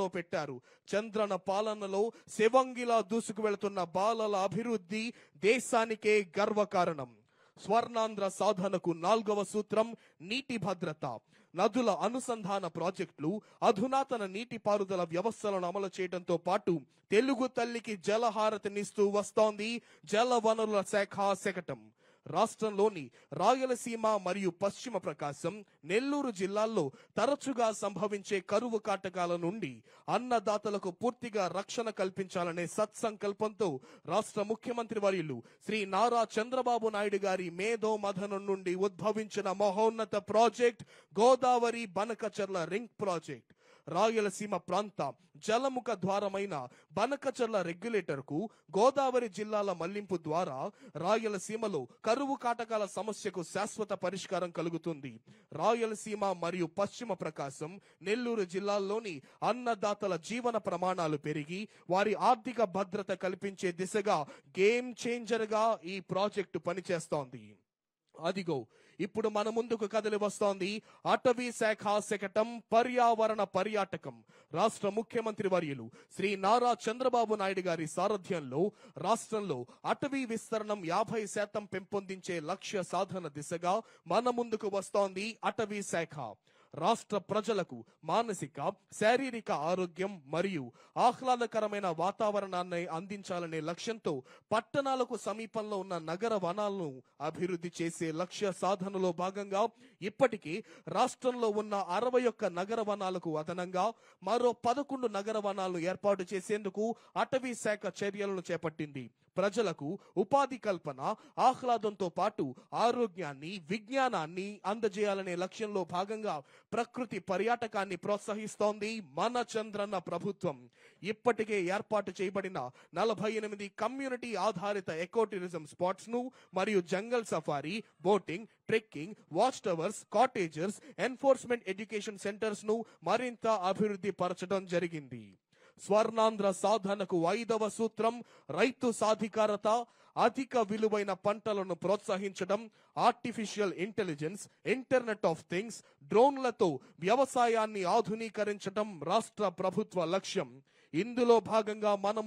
లో పెట్టారు. చంద్రన పాలనలో శివంగిలా దూసుకు వెళుతున్న బాలల అభివృద్ధి దేశానికే గర్వకారణం. స్వర్ణాంధ్ర సాధనకు 4వ సూత్రం నీటి భద్రత. నదుల అనుసంధాన ప్రాజెక్టులు, అధునాతన నీటిపారుదల వ్యవస్థలను అమలు చేయడంతో పాటు తెలుగు తల్లికి జలహారతినిస్తూ వస్తోంది జల వనరుల శాఖ శకటం. రాష్ట్రంలోని రాయలసీమ మరియు పశ్చిమ ప్రకాశం, నెల్లూరు జిల్లాల్లో తరచుగా సంభవించే కరువు కాటకాల నుండి అన్నదాతలకు పూర్తిగా రక్షణ కల్పించాలనే సత్సంకల్పంతో రాష్ట్ర ముఖ్యమంత్రి వర్యులు శ్రీ నారా చంద్రబాబు నాయుడు గారి మేధో మథనం నుండి ఉద్భవించిన మహోన్నత project Godavari Banakacherla ring project. Rayalaseema ప్రాంత జలముఖ ద్వారమైన బనకచర్ల రెగ్యులేటర్ కు గోదావరి జిల్లాల మళ్లింపు ద్వారా రాయలసీమలో కరువు కాటకాల సమస్యకు శాశ్వత పరిష్కారం కలుగుతుంది. రాయలసీమ మరియు పశ్చిమ ప్రకాశం, నెల్లూరు జిల్లాల్లోని అన్నదాతల జీవన ప్రమాణాలు పెరిగి వారి ఆర్థిక భద్రత కల్పించే దిశగా గేమ్ చేంజర్ గా ఈ ప్రాజెక్టు పనిచేస్తోంది. అదిగో ఇప్పుడు మన ముందుకు కదిలి వస్తోంది అటవీ శాఖ శకటం పర్యావరణ పర్యాటకం. రాష్ట్ర ముఖ్యమంత్రి వర్యులు శ్రీ నారా చంద్రబాబు నాయుడు గారి సారథ్యంలో రాష్ట్రంలో అటవీ విస్తరణం 50% పెంపొందించే లక్ష్య సాధన దిశగా మన ముందుకు వస్తోంది అటవీ శాఖ. రాష్ట్ర ప్రజలకు మానసిక, శారీరక ఆరోగ్యం మరియు ఆహ్లాదకరమైన వాతావరణాన్ని అందించాలనే లక్ష్యంతో పట్టణాలకు సమీపంలో ఉన్న నగర వనాలను అభివృద్ధి చేసే లక్ష్య సాధనలో భాగంగా ఇప్పటికీ రాష్ట్రంలో ఉన్న 61 నగర వనాలకు అదనంగా మరో 11 నగర వనాలను ఏర్పాటు చేసేందుకు అటవీ శాఖ చర్యలను చేపట్టింది. ప్రజలకు ఉపాధి కల్పన, ఆహ్లాదంతో పాటు ఆరోగ్యాన్ని, విజ్ఞానాన్ని అందజేయాలనే లక్ష్యంలో భాగంగా ప్రకృతి పర్యాటకాన్ని ప్రోత్సహిస్తోంది మన చంద్రన్న ప్రభుత్వం. ఇప్పటికే ఏర్పాటు చేయబడిన 48 కమ్యూనిటీ ఆధారిత ఎకో టూరిజం స్పాట్స్ ను మరియు jungle safari, boating, trekking, watch towers, cottages, enforcement education centres ను మరింత అభివృద్ధి పరచడం జరిగింది. స్వర్ణాంధ్ర సాధనకు 5వ సూత్రం రైతు సాధికారత. అధిక విలువైన పంటలను ప్రోత్సహించడం, artificial intelligence, internet of things, డ్రోన్లతో వ్యవసాయాన్ని ఆధునీకరించడం రాష్ట్ర ప్రభుత్వ లక్ష్యం. ఇందులో భాగంగా మన